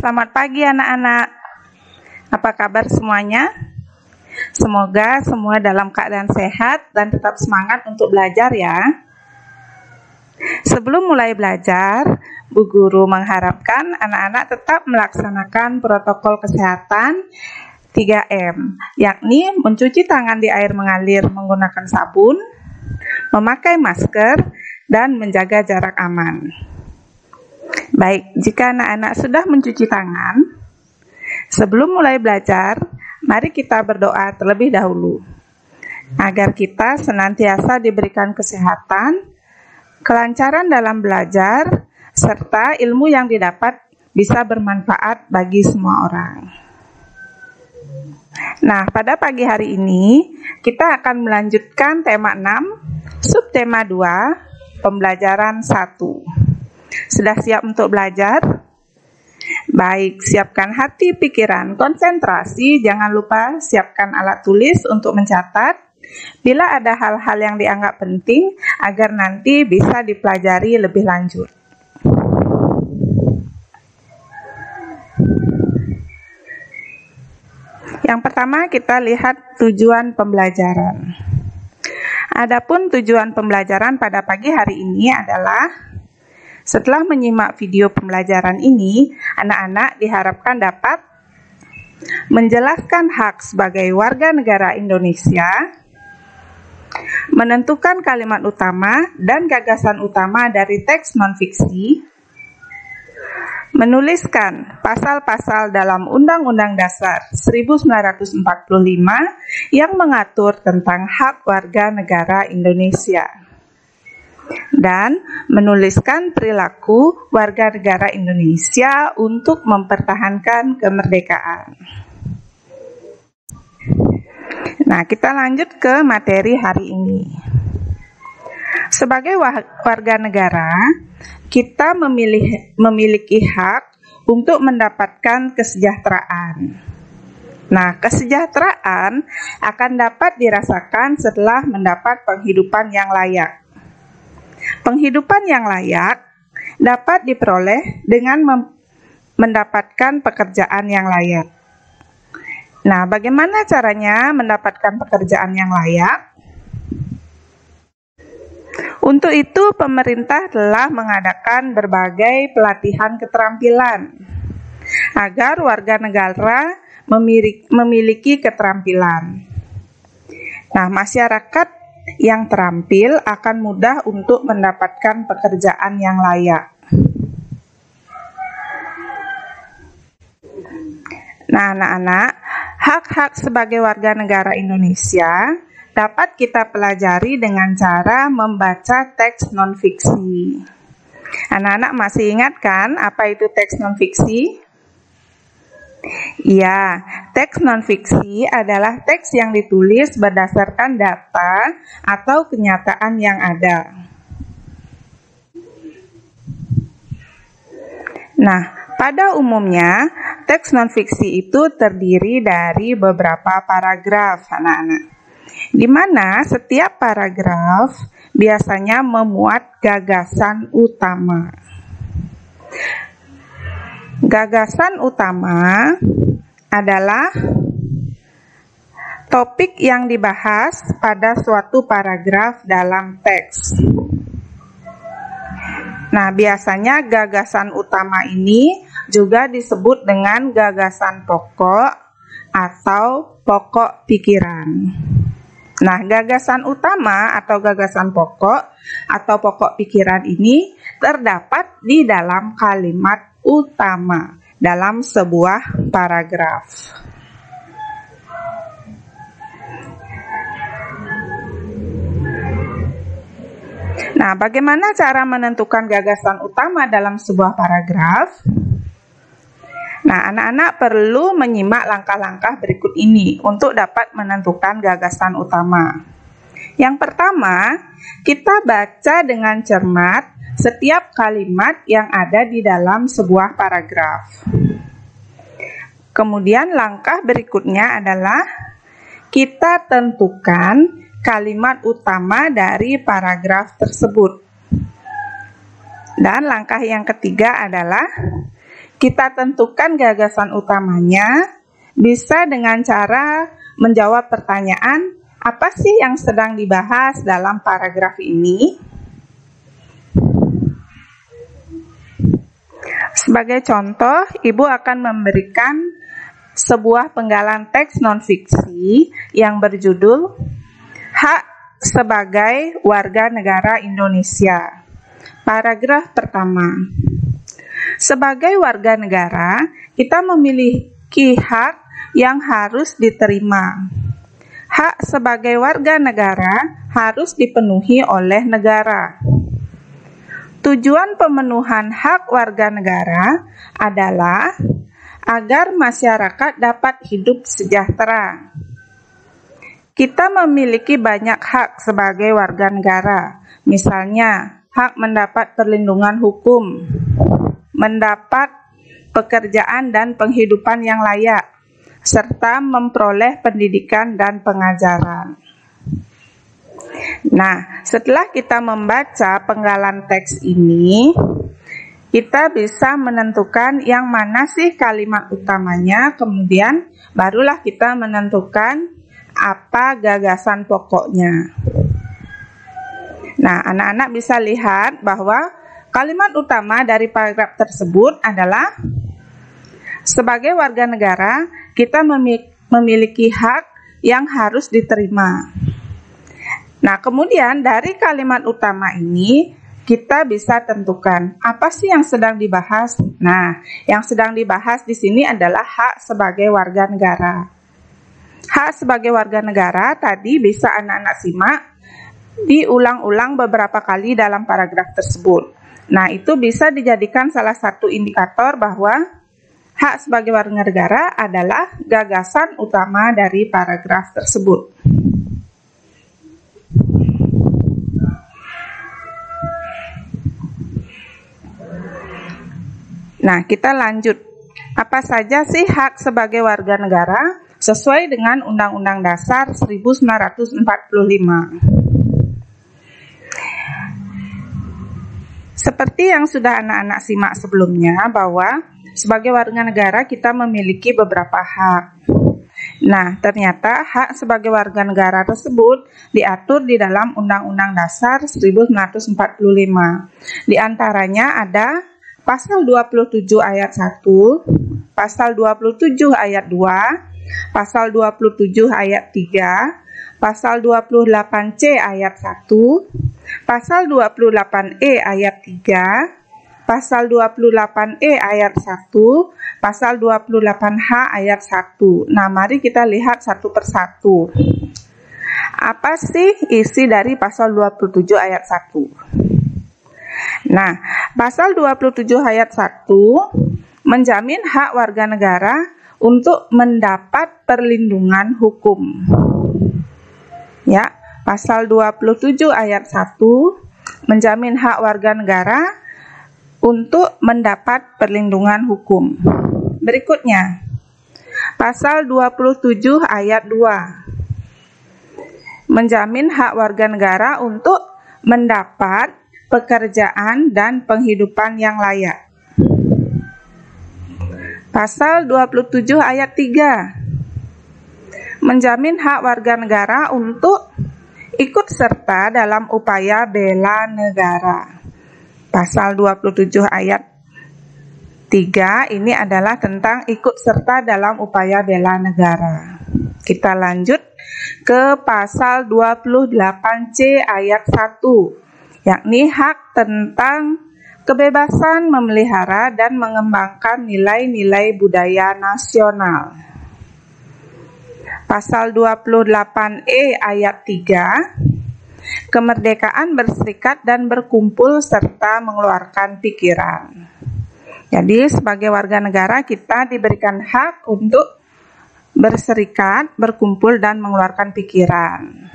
Selamat pagi anak-anak. Apa kabar semuanya? Semoga semua dalam keadaan sehat dan tetap semangat untuk belajar ya. Sebelum mulai belajar, Bu Guru mengharapkan anak-anak tetap melaksanakan protokol kesehatan 3M, yakni mencuci tangan di air mengalir menggunakan sabun, memakai masker, dan menjaga jarak aman. Baik, jika anak-anak sudah mencuci tangan, sebelum mulai belajar, mari kita berdoa terlebih dahulu, agar kita senantiasa diberikan kesehatan, kelancaran dalam belajar, serta ilmu yang didapat bisa bermanfaat bagi semua orang. Nah, pada pagi hari ini, kita akan melanjutkan tema 6, subtema 2, pembelajaran 1. Sudah siap untuk belajar? Baik, siapkan hati, pikiran, konsentrasi. Jangan lupa siapkan alat tulis untuk mencatat bila ada hal-hal yang dianggap penting agar nanti bisa dipelajari lebih lanjut. Yang pertama kita lihat tujuan pembelajaran. Adapun tujuan pembelajaran pada pagi hari ini adalah setelah menyimak video pembelajaran ini, anak-anak diharapkan dapat menjelaskan hak sebagai warga negara Indonesia, menentukan kalimat utama dan gagasan utama dari teks non-fiksi, menuliskan pasal-pasal dalam Undang-Undang Dasar 1945 yang mengatur tentang hak warga negara Indonesia, dan menuliskan perilaku warga negara Indonesia untuk mempertahankan kemerdekaan. Nah, kita lanjut ke materi hari ini. Sebagai warga negara, kita memiliki hak untuk mendapatkan kesejahteraan. Nah, kesejahteraan akan dapat dirasakan setelah mendapat penghidupan yang layak. Penghidupan yang layak dapat diperoleh dengan mendapatkan pekerjaan yang layak. Nah, bagaimana caranya mendapatkan pekerjaan yang layak? Untuk itu, pemerintah telah mengadakan berbagai pelatihan keterampilan agar warga negara memiliki keterampilan. Nah, masyarakat yang terampil akan mudah untuk mendapatkan pekerjaan yang layak. Nah, anak-anak, hak-hak sebagai warga negara Indonesia dapat kita pelajari dengan cara membaca teks non-fiksi. Anak-anak masih ingat kan apa itu teks non-fiksi? Ya, teks non-fiksi adalah teks yang ditulis berdasarkan data atau kenyataan yang ada. Nah, pada umumnya, teks non-fiksi itu terdiri dari beberapa paragraf, anak-anak, di mana setiap paragraf biasanya memuat gagasan utama. Gagasan utama adalah topik yang dibahas pada suatu paragraf dalam teks. Nah, biasanya gagasan utama ini juga disebut dengan gagasan pokok atau pokok pikiran. Nah, gagasan utama atau gagasan pokok atau pokok pikiran ini terdapat di dalam kalimat utama dalam sebuah paragraf. Nah, bagaimana cara menentukan gagasan utama dalam sebuah paragraf? Nah, anak-anak perlu menyimak langkah-langkah berikut ini untuk dapat menentukan gagasan utama. Yang pertama, kita baca dengan cermat setiap kalimat yang ada di dalam sebuah paragraf. Kemudian langkah berikutnya adalah kita tentukan kalimat utama dari paragraf tersebut. Dan langkah yang ketiga adalah Kita tentukan gagasan utamanya bisa dengan cara menjawab pertanyaan, apa sih yang sedang dibahas dalam paragraf ini? Sebagai contoh, Ibu akan memberikan sebuah penggalan teks non-fiksi yang berjudul Hak sebagai Warga Negara Indonesia. Paragraf pertama. Sebagai warga negara, kita memiliki hak yang harus diterima. Hak sebagai warga negara harus dipenuhi oleh negara. Tujuan pemenuhan hak warga negara adalah agar masyarakat dapat hidup sejahtera. Kita memiliki banyak hak sebagai warga negara, misalnya hak mendapat perlindungan hukum, mendapat pekerjaan dan penghidupan yang layak, serta memperoleh pendidikan dan pengajaran. Nah, setelah kita membaca penggalan teks ini, kita bisa menentukan yang mana sih kalimat utamanya, kemudian barulah kita menentukan apa gagasan pokoknya. Nah, anak-anak bisa lihat bahwa kalimat utama dari paragraf tersebut adalah sebagai warga negara, kita memiliki hak yang harus diterima. Nah, kemudian dari kalimat utama ini, kita bisa tentukan apa sih yang sedang dibahas. Nah, yang sedang dibahas di sini adalah hak sebagai warga negara. Hak sebagai warga negara tadi bisa anak-anak simak diulang-ulang beberapa kali dalam paragraf tersebut. Nah, itu bisa dijadikan salah satu indikator bahwa hak sebagai warga negara adalah gagasan utama dari paragraf tersebut. Nah, kita lanjut. Apa saja sih hak sebagai warga negara sesuai dengan Undang-Undang Dasar 1945? Seperti yang sudah anak-anak simak sebelumnya, bahwa sebagai warga negara kita memiliki beberapa hak. Nah, ternyata hak sebagai warga negara tersebut diatur di dalam Undang-Undang Dasar 1945. Di antaranya ada Pasal 27 ayat 1, Pasal 27 ayat 2, Pasal 27 ayat 3, Pasal 28C ayat 1, Pasal 28E ayat 3, Pasal 28E ayat 1, Pasal 28H ayat 1. Nah, mari kita lihat satu persatu. Apa sih isi dari Pasal 27 ayat 1? Nah, Pasal 27 ayat 1 menjamin hak warga negara untuk mendapat perlindungan hukum. Ya, Pasal 27 ayat 1 menjamin hak warga negara untuk mendapat perlindungan hukum. Berikutnya, Pasal 27 ayat 2 menjamin hak warga negara untuk mendapat pekerjaan dan penghidupan yang layak. Pasal 27 ayat 3 menjamin hak warga negara untuk ikut serta dalam upaya bela negara. Pasal 27 ayat 3 ini adalah tentang ikut serta dalam upaya bela negara. Kita lanjut ke Pasal 28C ayat 1, yakni hak tentang kebebasan memelihara dan mengembangkan nilai-nilai budaya nasional. Pasal 28E ayat 3, kemerdekaan berserikat dan berkumpul serta mengeluarkan pikiran. Jadi sebagai warga negara kita diberikan hak untuk berserikat, berkumpul dan mengeluarkan pikiran.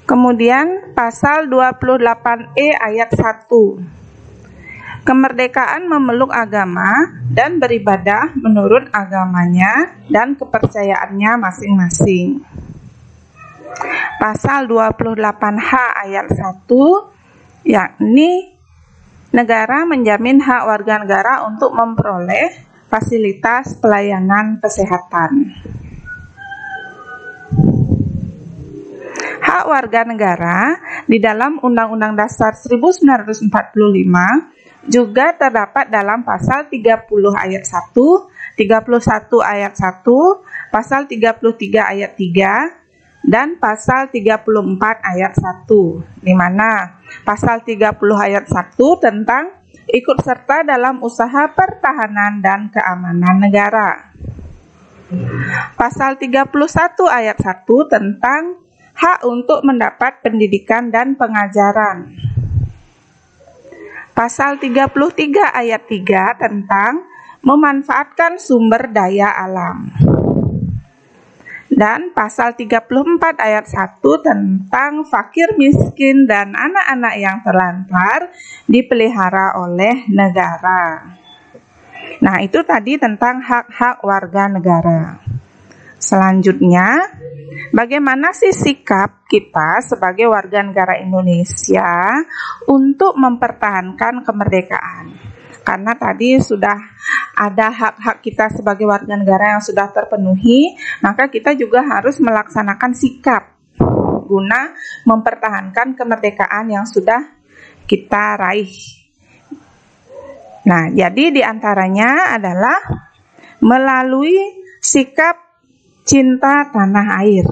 Kemudian Pasal 28E ayat 1, kemerdekaan memeluk agama dan beribadah menurut agamanya dan kepercayaannya masing-masing. Pasal 28H ayat 1, yakni negara menjamin hak warga negara untuk memperoleh fasilitas pelayanan kesehatan. Hak warga negara di dalam Undang-Undang Dasar 1945 juga terdapat dalam pasal 30 ayat 1, 31 ayat 1, pasal 33 ayat 3, dan pasal 34 ayat 1, di mana pasal 30 ayat 1 tentang ikut serta dalam usaha pertahanan dan keamanan negara. Pasal 31 ayat 1 tentang hak untuk mendapat pendidikan dan pengajaran. Pasal 33 ayat 3 tentang memanfaatkan sumber daya alam. Dan pasal 34 ayat 1 tentang fakir miskin dan anak-anak yang terlantar dipelihara oleh negara. Nah, itu tadi tentang hak-hak warga negara. Selanjutnya, bagaimana sih sikap kita sebagai warga negara Indonesia untuk mempertahankan kemerdekaan? Karena tadi sudah ada hak-hak kita sebagai warga negara yang sudah terpenuhi, maka kita juga harus melaksanakan sikap guna mempertahankan kemerdekaan yang sudah kita raih. Nah, jadi diantaranya adalah melalui sikap cinta tanah air.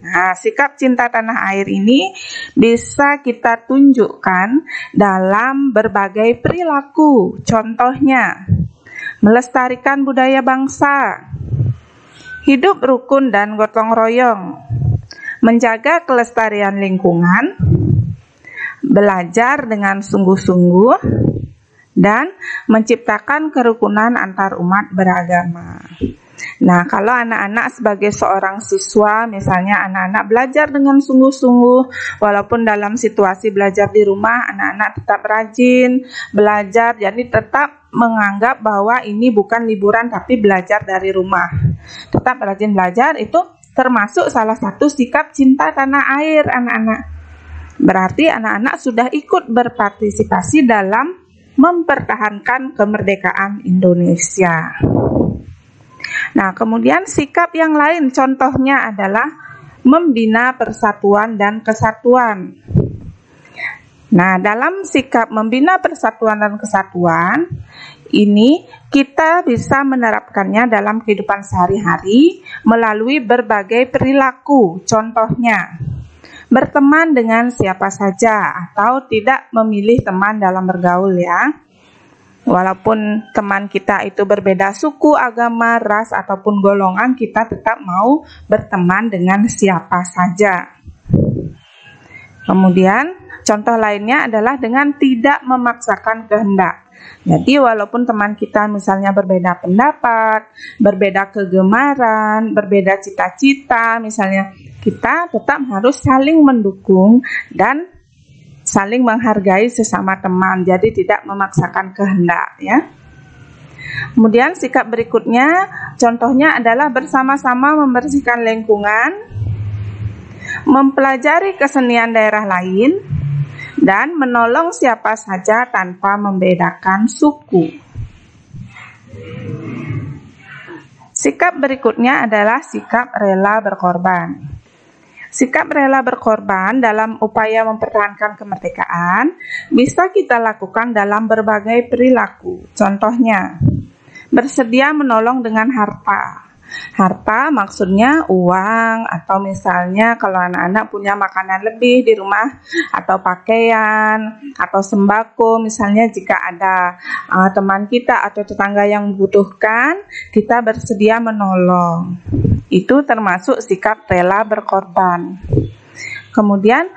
Nah, sikap cinta tanah air ini bisa kita tunjukkan dalam berbagai perilaku. Contohnya, melestarikan budaya bangsa, hidup rukun dan gotong royong, menjaga kelestarian lingkungan, belajar dengan sungguh-sungguh, dan menciptakan kerukunan antar umat beragama. Nah, kalau anak-anak sebagai seorang siswa, misalnya anak-anak belajar dengan sungguh-sungguh, walaupun dalam situasi belajar di rumah, anak-anak tetap rajin belajar, jadi tetap menganggap bahwa ini bukan liburan tapi belajar dari rumah. Tetap rajin belajar, itu termasuk salah satu sikap cinta tanah air anak-anak. Berarti anak-anak sudah ikut berpartisipasi dalam mempertahankan kemerdekaan Indonesia. Nah, kemudian sikap yang lain contohnya adalah membina persatuan dan kesatuan. Nah, dalam sikap membina persatuan dan kesatuan ini kita bisa menerapkannya dalam kehidupan sehari-hari melalui berbagai perilaku. Contohnya, berteman dengan siapa saja atau tidak memilih teman dalam bergaul ya. Walaupun teman kita itu berbeda suku, agama, ras, ataupun golongan, kita tetap mau berteman dengan siapa saja. Kemudian, contoh lainnya adalah dengan tidak memaksakan kehendak. Jadi, walaupun teman kita misalnya berbeda pendapat, berbeda kegemaran, berbeda cita-cita, misalnya, kita tetap harus saling mendukung dan saling menghargai sesama teman, jadi tidak memaksakan kehendak ya. Kemudian sikap berikutnya, contohnya adalah bersama-sama membersihkan lingkungan, mempelajari kesenian daerah lain, dan menolong siapa saja tanpa membedakan suku. Sikap berikutnya adalah sikap rela berkorban. Sikap rela berkorban dalam upaya mempertahankan kemerdekaan bisa kita lakukan dalam berbagai perilaku. Contohnya, bersedia menolong dengan harta. Harta maksudnya uang, atau misalnya kalau anak-anak punya makanan lebih di rumah, atau pakaian, atau sembako, misalnya jika ada teman kita atau tetangga yang membutuhkan, kita bersedia menolong. Itu termasuk sikap rela berkorban. Kemudian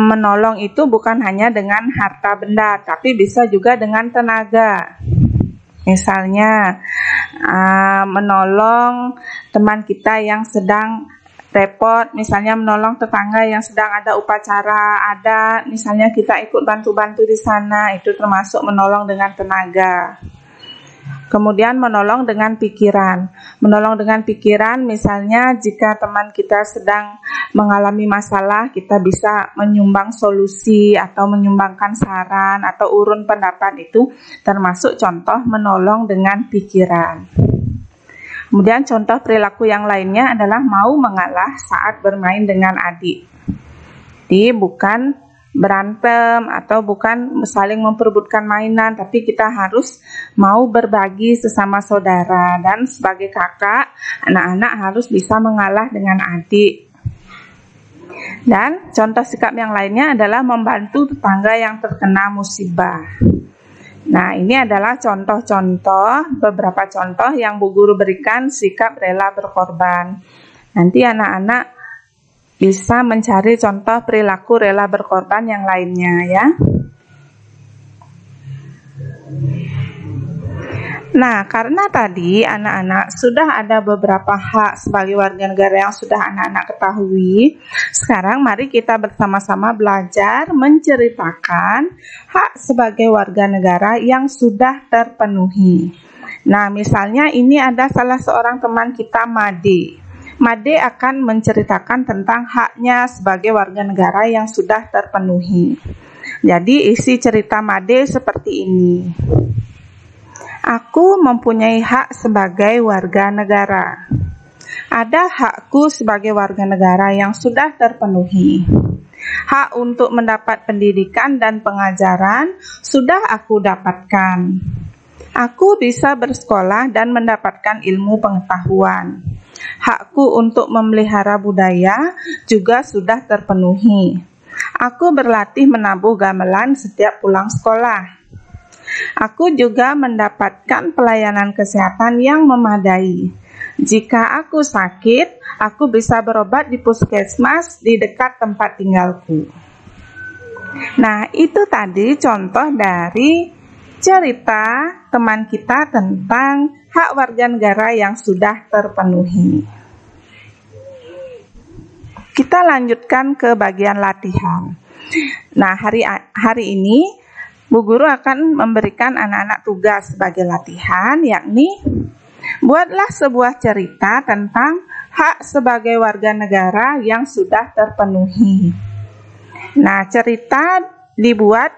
menolong itu bukan hanya dengan harta benda, tapi bisa juga dengan tenaga. Misalnya menolong teman kita yang sedang repot, misalnya menolong tetangga yang sedang ada upacara adat, misalnya kita ikut bantu-bantu di sana, itu termasuk menolong dengan tenaga. Kemudian menolong dengan pikiran. Menolong dengan pikiran misalnya jika teman kita sedang mengalami masalah, kita bisa menyumbang solusi atau menyumbangkan saran atau urun pendapat, itu termasuk contoh menolong dengan pikiran. Kemudian contoh perilaku yang lainnya adalah mau mengalah saat bermain dengan adik. Jadi bukan berantem atau bukan saling memperebutkan mainan, tapi kita harus mau berbagi sesama saudara. Dan sebagai kakak, anak-anak harus bisa mengalah dengan adik. Dan contoh sikap yang lainnya adalah membantu tetangga yang terkena musibah. Nah, ini adalah contoh-contoh, beberapa contoh yang Bu Guru berikan sikap rela berkorban. Nanti anak-anak bisa mencari contoh perilaku rela berkorban yang lainnya ya. Nah, karena tadi anak-anak sudah ada beberapa hak sebagai warga negara yang sudah anak-anak ketahui, sekarang mari kita bersama-sama belajar menceritakan hak sebagai warga negara yang sudah terpenuhi. Nah, misalnya ini ada salah seorang teman kita, Made. Made akan menceritakan tentang haknya sebagai warga negara yang sudah terpenuhi. Jadi isi cerita Made seperti ini. Aku mempunyai hak sebagai warga negara. Ada hakku sebagai warga negara yang sudah terpenuhi. Hak untuk mendapat pendidikan dan pengajaran sudah aku dapatkan. Aku bisa bersekolah dan mendapatkan ilmu pengetahuan. Hakku untuk memelihara budaya juga sudah terpenuhi. Aku berlatih menabuh gamelan setiap pulang sekolah. Aku juga mendapatkan pelayanan kesehatan yang memadai. Jika aku sakit, aku bisa berobat di puskesmas di dekat tempat tinggalku. Nah, itu tadi contoh dari cerita teman kita tentang hak warga negara yang sudah terpenuhi. Kita lanjutkan ke bagian latihan. Nah, hari ini Bu Guru akan memberikan anak-anak tugas sebagai latihan, yakni buatlah sebuah cerita tentang hak sebagai warga negara yang sudah terpenuhi. Nah, cerita dibuat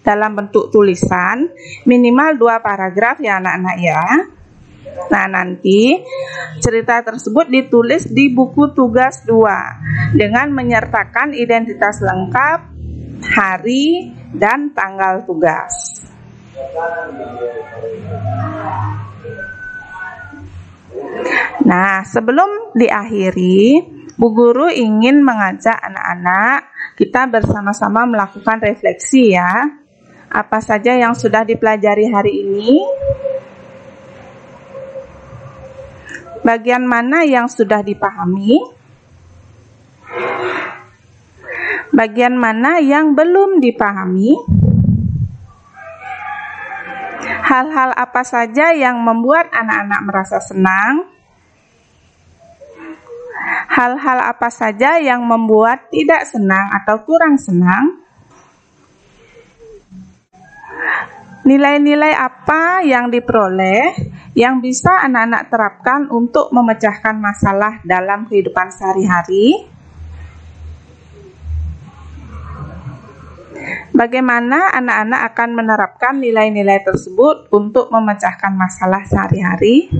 dalam bentuk tulisan, minimal 2 paragraf ya anak-anak ya. Nah, nanti cerita tersebut ditulis di buku tugas 2 dengan menyertakan identitas lengkap, hari, dan tanggal tugas. Nah, sebelum diakhiri, Bu Guru ingin mengajak anak-anak kita bersama-sama melakukan refleksi ya. Apa saja yang sudah dipelajari hari ini? Bagian mana yang sudah dipahami? Bagian mana yang belum dipahami? Hal-hal apa saja yang membuat anak-anak merasa senang? Hal-hal apa saja yang membuat tidak senang atau kurang senang? Nilai-nilai apa yang diperoleh yang bisa anak-anak terapkan untuk memecahkan masalah dalam kehidupan sehari-hari? Bagaimana anak-anak akan menerapkan nilai-nilai tersebut untuk memecahkan masalah sehari-hari?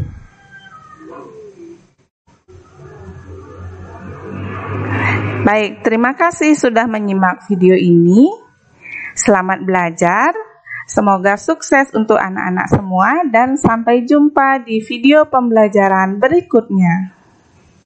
Baik, terima kasih sudah menyimak video ini. Selamat belajar. Semoga sukses untuk anak-anak semua dan sampai jumpa di video pembelajaran berikutnya.